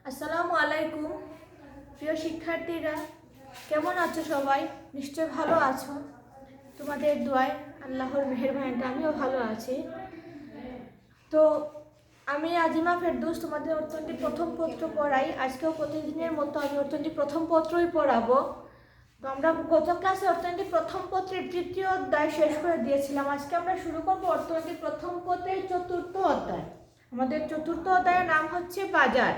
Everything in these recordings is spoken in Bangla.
আসসালামু আলাইকুম প্রিয় শিক্ষার্থীরা, কেমন আছো সবাই? নিশ্চয় ভালো আছো। তোমাদের দোয়ায় আল্লাহর মেহেরবানিতে আমিও ভালো আছি। তো আমি আজিমা ফেরদৌস তোমাদের অর্থনীতি প্রথম পত্র পড়াই। আজকেও প্রতিদিনের মতো আমি অর্থনীতি প্রথম পত্রই পড়াবো। তো আমরা গত ক্লাসে অর্থনীতি প্রথম পত্রের তৃতীয় অধ্যায় শেষ করে দিয়েছিলাম। আজকে আমরা শুরু করবো অর্থনীতি প্রথম পত্রের চতুর্থ অধ্যায়। আমাদের চতুর্থ অধ্যায়ের নাম হচ্ছে বাজার।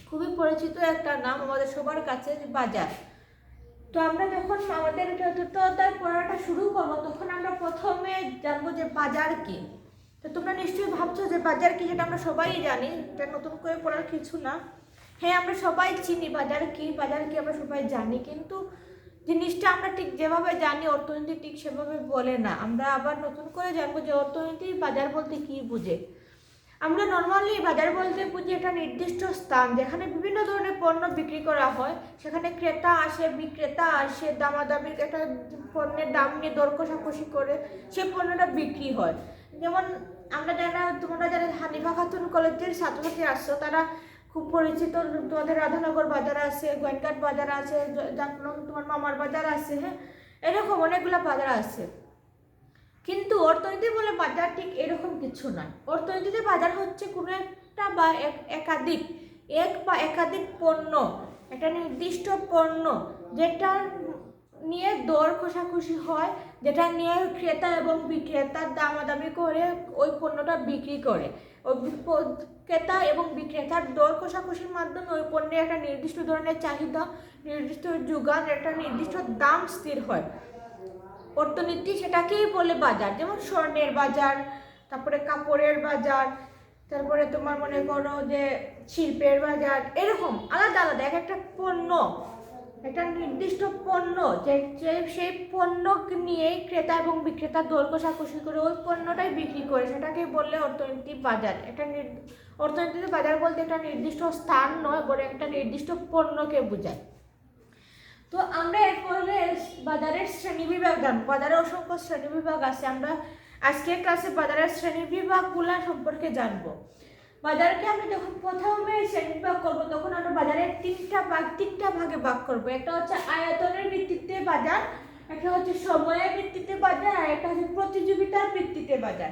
খুবই পরিচিত একটা নাম আমাদের সবার কাছে, বাজার। তো আমরা যখন আমাদের চতুর্থ অধ্যায় পড়াটা শুরু করবো তখন আমরা প্রথমে জানবো যে বাজার কি। তো তোমরা নিশ্চয়ই ভাবছো যে বাজার কি, যেটা আমরা সবাই জানি, এটা নতুন করে পড়ার কিছু না। হ্যাঁ, আমরা সবাই চিনি বাজার কি আমরা সবাই জানি, কিন্তু জিনিসটা আমরা ঠিক যেভাবে জানি অর্থনীতি ঠিক সেভাবে বলে না। আমরা আবার নতুন করে জানবো যে অর্থনীতি বাজার বলতে কি বুঝে। আমরা নর্মালি বাজার বলতে বুঝি একটা নির্দিষ্ট স্থান যেখানে বিভিন্ন ধরনের পণ্য বিক্রি করা হয়। সেখানে ক্রেতা আসে, বিক্রেতা আসে, দামাদামি একটা পণ্যের দাম নিয়ে দর কষাকষি করে সেই পণ্যটা বিক্রি হয়। যেমন তোমরা যারা হানিফা খাতুন কলেজের ছাত্রছাত্রী আসছো তারা খুব পরিচিত। তোমাদের রাধানগর বাজার আছে, গোয়েনঘাট বাজার আছে, তোমার মামার বাজার আছে, হ্যাঁ, এরকম অনেকগুলো বাজার আছে। কিন্তু অর্থনীতি বলে বাজার ঠিক এরকম কিছু নয়। অর্থনীতিতে বাজার হচ্ছে কোনো একটা বা একাধিক পণ্য, একটা নির্দিষ্ট পণ্য যেটা নিয়ে দর কষাকষি হয়, যেটা নিয়ে ক্রেতা এবং বিক্রেতার দামাদামি করে ওই পণ্যটা বিক্রি করে। ওই ক্রেতা এবং বিক্রেতার দর কষাকষির মাধ্যমে ওই পণ্যের একটা নির্দিষ্ট ধরনের চাহিদা, নির্দিষ্ট যোগান, একটা নির্দিষ্ট দাম স্থির হয়। অর্থনীতি সেটাকেই বলে বাজার। যেমন স্বর্ণের বাজার, তারপরে কাপড়ের বাজার, তারপরে তোমার মনে করো যে শিল্পের বাজার, এরকম আলাদা আলাদা এক একটা পণ্য, একটা নির্দিষ্ট পণ্য যে সেই পণ্য নিয়েই ক্রেতা এবং বিক্রেতা দর কষাকষি করে ওই পণ্যটাই বিক্রি করে, সেটাকে বললে অর্থনীতি বাজার। অর্থনীতিতে বাজার বলতে একটা নির্দিষ্ট স্থান নয়, বরং একটা নির্দিষ্ট পণ্যকে বোঝায়। তো আমরা এরপরে বাজারের শ্রেণীবিভাগ জানবো। বাজারে অসংখ্য শ্রেণীবিভাগ আছে। আমরা আজকের ক্লাসে বাজারের শ্রেণীবিভাগগুলো সম্পর্কে জানবো। বাজারকে আমরা যখন প্রথমে শ্রেণীবিভাগ করবো তখন আমরা বাজারের তিনটা ভাগে ভাগ করবো। একটা হচ্ছে আয়তনের ভিত্তিতে বাজার, একটা হচ্ছে সময়ের ভিত্তিতে বাজার, আর একটা হচ্ছে প্রতিযোগিতার ভিত্তিতে বাজার।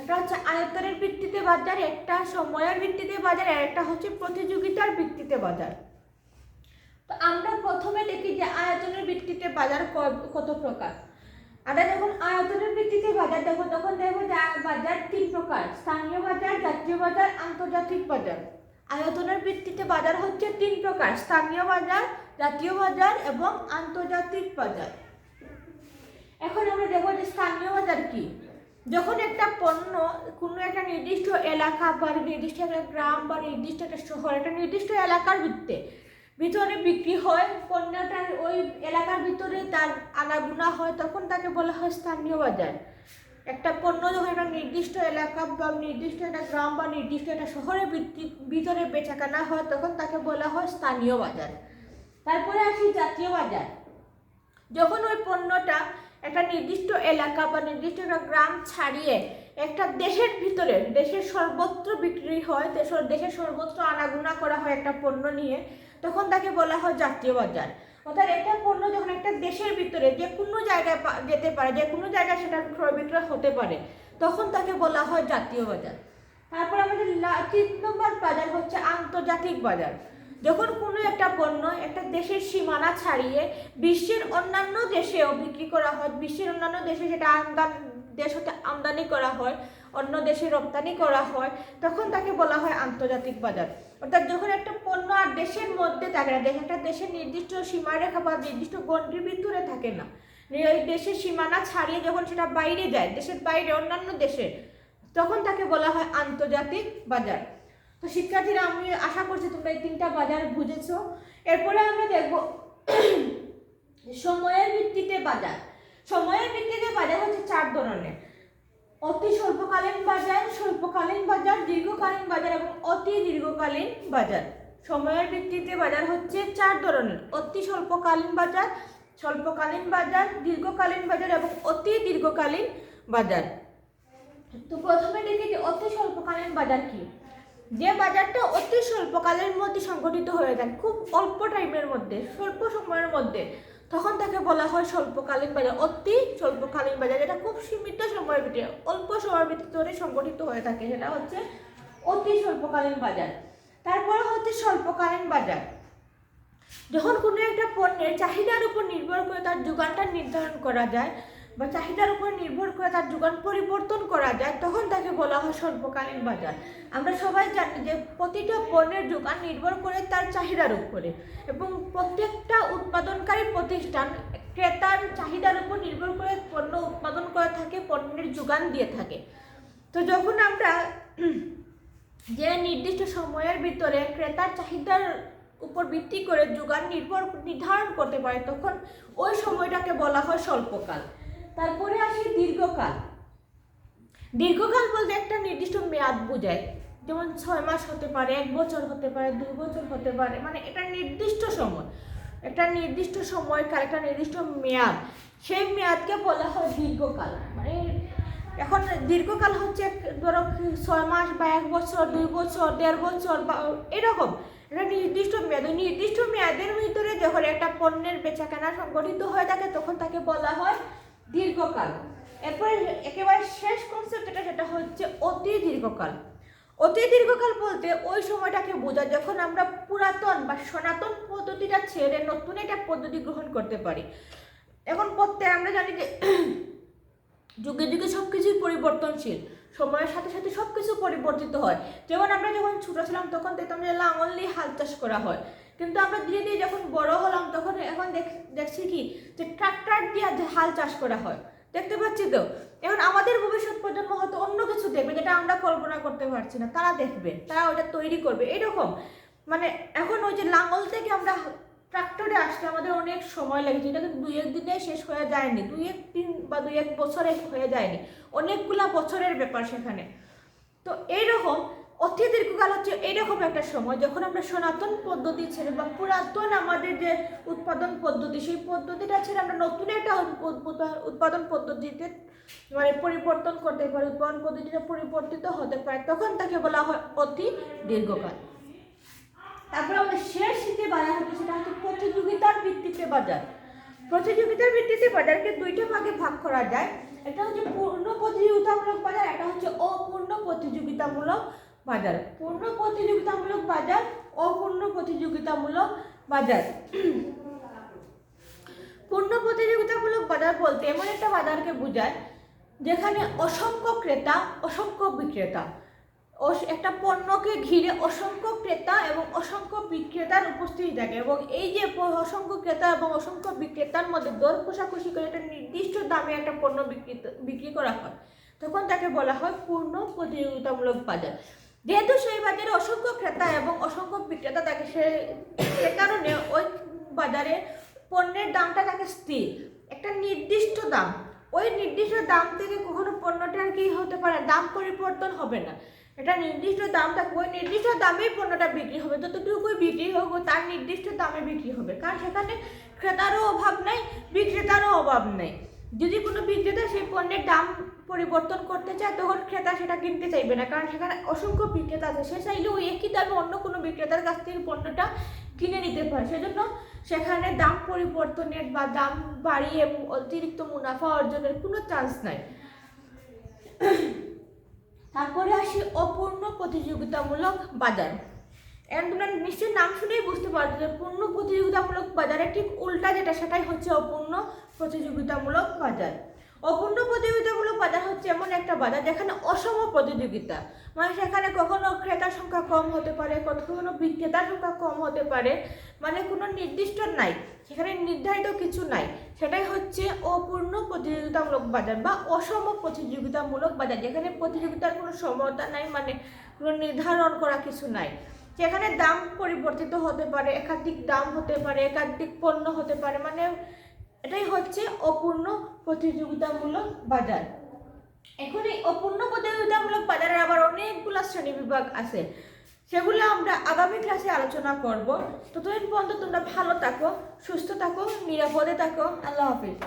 একটা হচ্ছে আয়তনের ভিত্তিতে বাজার, একটা সময়ের ভিত্তিতে বাজার, আর একটা হচ্ছে প্রতিযোগিতার ভিত্তিতে বাজার। তো আমরা প্রথমে দেখি যে আয়তনের ভিত্তিতে বাজার কত প্রকার। আমরা যখন আয়তনের ভিত্তিতে বাজার দেখো তখন দেখবো যে বাজার তিন প্রকার: স্থানীয় বাজার, জাতীয় বাজার, আন্তর্জাতিক বাজার। আয়তনের ভিত্তিতে বাজার হচ্ছে তিন প্রকার: স্থানীয় বাজার, জাতীয় বাজার এবং আন্তর্জাতিক বাজার। এখন আমরা দেখবো যে স্থানীয় বাজার কি। যখন একটা পণ্য কোনো একটা নির্দিষ্ট এলাকা বা নির্দিষ্ট একটা গ্রাম বা নির্দিষ্ট একটা শহর, একটা নির্দিষ্ট এলাকার ভিতরে বিক্রি হয়, পণ্যটা ওই এলাকার ভিতরে তার আনাগোনা হয়, তখন তাকে বলা হয় স্থানীয় বাজার। একটা পণ্য যখন একটা নির্দিষ্ট এলাকা বা নির্দিষ্ট একটা গ্রাম বা নির্দিষ্ট একটা শহরের ভিতরে বেচাকেনা হয় তখন তাকে বলা হয় স্থানীয় বাজার। তারপরে আসি জাতীয় বাজার। যখন ওই পণ্যটা একটা নির্দিষ্ট এলাকা বা নির্দিষ্ট একটা গ্রাম ছাড়িয়ে একটা দেশের ভিতরে, দেশের সর্বত্র বিক্রি হয়, দেশের সর্বত্র আনাগোনা করা হয় একটা পণ্য নিয়ে, তখন তাকে বলা হয় জাতীয় বাজার। অর্থাৎ একটা পণ্য যখন একটা দেশের ভিতরে যে কোনো জায়গায় যেতে পারে, যে কোনো জায়গায় সেটা ক্রয় বিক্রয় হতে পারে, তখন তাকে বলা হয় জাতীয় বাজার। তারপর আমাদের 3 নম্বর বাজার হচ্ছে আন্তর্জাতিক বাজার। যখন কোনো একটা পণ্য একটা দেশের সীমানা ছাড়িয়ে বিশ্বের অন্যান্য দেশেও বিক্রি করা হয়, বিশ্বের অন্যান্য দেশে সেটা দেশ হতে আমদানি করা হয়, অন্য দেশে রপ্তানি করা হয়, তখন তাকে বলা হয় আন্তর্জাতিক বাজার। অর্থাৎ যখন একটা পণ্য আর দেশের মধ্যে থাকে না, একটা দেশের নির্দিষ্ট সীমারেখা বা নির্দিষ্ট গণ্ডির ভিতরে থাকে না, ওই দেশের সীমানা ছাড়িয়ে যখন সেটা বাইরে যায়, দেশের বাইরে অন্যান্য দেশে, তখন তাকে বলা হয় আন্তর্জাতিক বাজার। তো শিক্ষার্থীরা, আমি আশা করছি তোমরা এই তিনটা বাজার বুঝেছো। এরপরে আমরা দেখব সময়ের ভিত্তিতে বাজার। সময়ের ভিত্তিতে বাজার হচ্ছে 4 ধরনের: অতি স্বল্পকালীন বাজার, স্বল্পকালীন বাজার, দীর্ঘকালীন বাজার এবং অতি দীর্ঘকালীন বাজার। সময়ের ভিত্তিতে বাজার হচ্ছে 4 ধরনের: অতি স্বল্পকালীন বাজার, স্বল্পকালীন বাজার, দীর্ঘকালীন বাজার এবং অতি দীর্ঘকালীন বাজার। তো প্রথমে দেখি যে অতি স্বল্পকালীন বাজার কি। যে বাজারটা অতি স্বল্পকালের মধ্যে সংগঠিত হয়ে যায়, খুব অল্প টাইমের মধ্যে, স্বল্প সময়ের মধ্যে, তখন তাকে বলা হয় স্বল্পকালীন বাজার, অতি স্বল্পকালীন বাজার। যেটা খুব সীমিত সময়ের ভিতরে, অল্প সময়ের ভিতরে সংগঠিত হয়ে থাকে, সেটা হচ্ছে অতি স্বল্পকালীন বাজার। তারপরে হচ্ছে স্বল্পকালীন বাজার। যখন কোনো একটা পণ্যের চাহিদার উপর নির্ভর করে তার যোগানটা নির্ধারণ করা যায় বা চাহিদার উপর নির্ভর করে তার যোগান পরিবর্তন করা যায়, তখন তাকে বলা হয় স্বল্পকালীন বাজার। আমরা সবাই জানি যে প্রতিটা পণ্যের যোগান নির্ভর করে তার চাহিদার উপরে, এবং প্রত্যেকটা উৎপাদনকারী প্রতিষ্ঠান ক্রেতার চাহিদার উপর নির্ভর করে পণ্য উৎপাদন করে থাকে, পণ্যের যোগান দিয়ে থাকে। তো যখন আমরা যে নির্দিষ্ট সময়ের ভিতরে ক্রেতার চাহিদার উপর ভিত্তি করে যোগান নির্ধারণ করতে পারে, তখন ওই সময়টাকে বলা হয় স্বল্পকাল। তারপরে আসে দীর্ঘকাল। দীর্ঘকাল বলতে একটা নির্দিষ্ট মেয়াদ বোঝায়, যেমন 6 মাস হতে পারে, 1 বছর হতে পারে, 2 বছর হতে পারে, মানে এটা নির্দিষ্ট সময়, একটা নির্দিষ্ট সময়কাল, একটা নির্দিষ্ট মেয়াদ, সেই মেয়াদকে বলা হয় দীর্ঘকাল। মানে এখন দীর্ঘকাল হচ্ছে ধরো 6 মাস বা 1 বছর, 2 বছর, 1.5 বছর বা এরকম একটা নির্দিষ্ট মেয়াদ। ওই নির্দিষ্ট মেয়াদের ভিতরে যখন একটা পণ্যের বেচাকেনা সংগঠিত হয়ে থাকে, তখন তাকে বলা হয় দীর্ঘকাল। এরপরে একেবারে শেষ কনসেপ্ট যেটা, সেটা হচ্ছে অতি দীর্ঘকাল। অতি দীর্ঘকাল বলতে ওই সময়টাকে বোঝায় যখন আমরা পুরাতন বা সনাতন পদ্ধতিটা ছেড়ে নতুন একটা পদ্ধতি গ্রহণ করতে পারি। এখন আমরা জানি যে যুগে যুগে সব কিছুই পরিবর্তনশীল, সময়ের সাথে সাথে সব কিছু পরিবর্তিত হয়। যেমন আমরা যখন ছোটো ছিলাম তখন দেখতাম যে লাঙল দিয়ে হাল চাষ করা হয়, কিন্তু আমরা ধীরে ধীরে যখন বড় হলাম তখন এখন দেখছি কি যে ট্রাক্টর দিয়ে হাল চাষ করা হয়, দেখতে পাচ্ছি। তো এখন আমাদের ভবিষ্যৎ প্রজন্ম হয়তো অন্য কিছু দেখবে যেটা আমরা কল্পনা করতে পারছি না, তারা দেখবে, তারা ওটা তৈরি করবে। এরকম মানে এখন ওই যে লাঙল থেকে আমরা ট্রাক্টরে আসতে আমাদের অনেক সময় লেগেছে, এটা কিন্তু 2-1 দিনে শেষ হয়ে যায়নি, 2-1 দিন বা 2-1 বছরে হয়ে যায়নি, অনেকগুলা বছরের ব্যাপার সেখানে। তো এইরকম অতি দীর্ঘকাল হচ্ছে এইরকম একটা সময় যখন আমরা সনাতন পদ্ধতি ছেড়ে বা পুরাতন আমাদের যে উৎপাদন পদ্ধতি, সেই পদ্ধতিটা ছেড়ে আমরা নতুন একটা উৎপাদন পদ্ধতিতে মানে পরিবর্তন করতে পারি, উৎপাদন পদ্ধতিটা পরিবর্তিত হতে পারে, তখন তাকে বলা হয় অতি দীর্ঘকাল। তারপরে আমাদের শেষ যে বাজার হচ্ছে সেটা হচ্ছে প্রতিযোগিতার ভিত্তিতে বাজার। প্রতিযোগিতার ভিত্তিতে বাজারকে 2টা ভাগে ভাগ করা যায়। একটা হচ্ছে পূর্ণ প্রতিযোগিতামূলক বাজার, একটা হচ্ছে অপূর্ণ প্রতিযোগিতামূলক বাজার। পূর্ণ প্রতিযোগিতামূলক বাজার, অপূর্ণ প্রতিযোগিতামূলক বাজার। পূর্ণ প্রতিযোগিতামূলক বাজার বলতে এমন একটা বাজারকে বোঝায় যেখানে অসংখ্য ক্রেতা, অসংখ্য বিক্রেতা, একটা পণ্যকে ঘিরে অসংখ্য ক্রেতা এবং অসংখ্য বিক্রেতার উপস্থিতি থাকে, এবং এই যে অসংখ্য ক্রেতা এবং অসংখ্য বিক্রেতার মধ্যে দর কষাকষি করে একটা নির্দিষ্ট দামে একটা পণ্য বিক্রি করা হয়, তখন তাকে বলা হয় পূর্ণ প্রতিযোগিতামূলক বাজার। যেহেতু সেই বাজারে অসংখ্য ক্রেতা এবং অসংখ্য বিক্রেতা থাকে, সে কারণে ওই বাজারে পণ্যের দামটা থাকে স্থির, একটা নির্দিষ্ট দাম। ওই নির্দিষ্ট দাম থেকে কখনো পণ্যটার কি হতে পারে, দাম পরিবর্তন হবে না, এটা নির্দিষ্ট দাম থাকবে, ওই নির্দিষ্ট দামেই পণ্যটা বিক্রি হবে, যতটুকুই বিক্রি হোক তার নির্দিষ্ট দামে বিক্রি হবে, কারণ সেখানে ক্রেতারও অভাব নেই, বিক্রেতারও অভাব নেই। যদি কোনো বিক্রেতা সেই পণ্যের দাম পরিবর্তন করতে চায়, তখন ক্রেতা সেটা কিনতে চাইবে না, কারণ সেখানে অসংখ্য বিক্রেতা আছে, সে চাইলে ওই একই দামে অন্য কোনো বিক্রেতার কাছ থেকে পণ্যটা কিনে নিতে পারে। সেজন্য সেখানে দাম পরিবর্তনের বা দাম বাড়িয়ে অতিরিক্ত মুনাফা অর্জনের কোনো চান্স নাই। তারপরে আসি অপূর্ণ প্রতিযোগিতামূলক বাজার। এখন তোমরা নিশ্চয়ই নাম শুনেই বুঝতে পারছো যে পূর্ণ প্রতিযোগিতামূলক বাজারের ঠিক উল্টা যেটা, সেটাই হচ্ছে অপূর্ণ প্রতিযোগিতামূলক বাজার। অপূর্ণ প্রতিযোগিতামূলক বাজার হচ্ছে এমন একটা বাজার যেখানে অসম প্রতিযোগিতা, মানে সেখানে কখনো ক্রেতার সংখ্যা কম হতে পারে, কখনো বিক্রেতার সংখ্যা কম হতে পারে, মানে কোনো নির্দিষ্ট নাই, সেখানে নির্ধারিত কিছু নাই, সেটাই হচ্ছে অপূর্ণ প্রতিযোগিতামূলক বাজার বা অসম প্রতিযোগিতামূলক বাজার, যেখানে প্রতিযোগিতার কোনো সমতা নাই, মানে কোনো নির্ধারণ করা কিছু নাই, সেখানে দাম পরিবর্তিত হতে পারে, একাধিক দাম হতে পারে, একাধিক পণ্য হতে পারে, মানে এটাই হচ্ছে অপূর্ণ প্রতিযোগিতামূলক বাজার। এখন এই অপূর্ণ প্রতিযোগিতামূলক বাজারের আবার অনেকগুলো শ্রেণী বিভাগ আছে, সেগুলো আমরা আগামী ক্লাসে আলোচনা করব। ততদিন পর্যন্ত তোমরা ভালো থাকো, সুস্থ থাকো, নিরাপদে থাকো। আল্লাহ হাফিজ।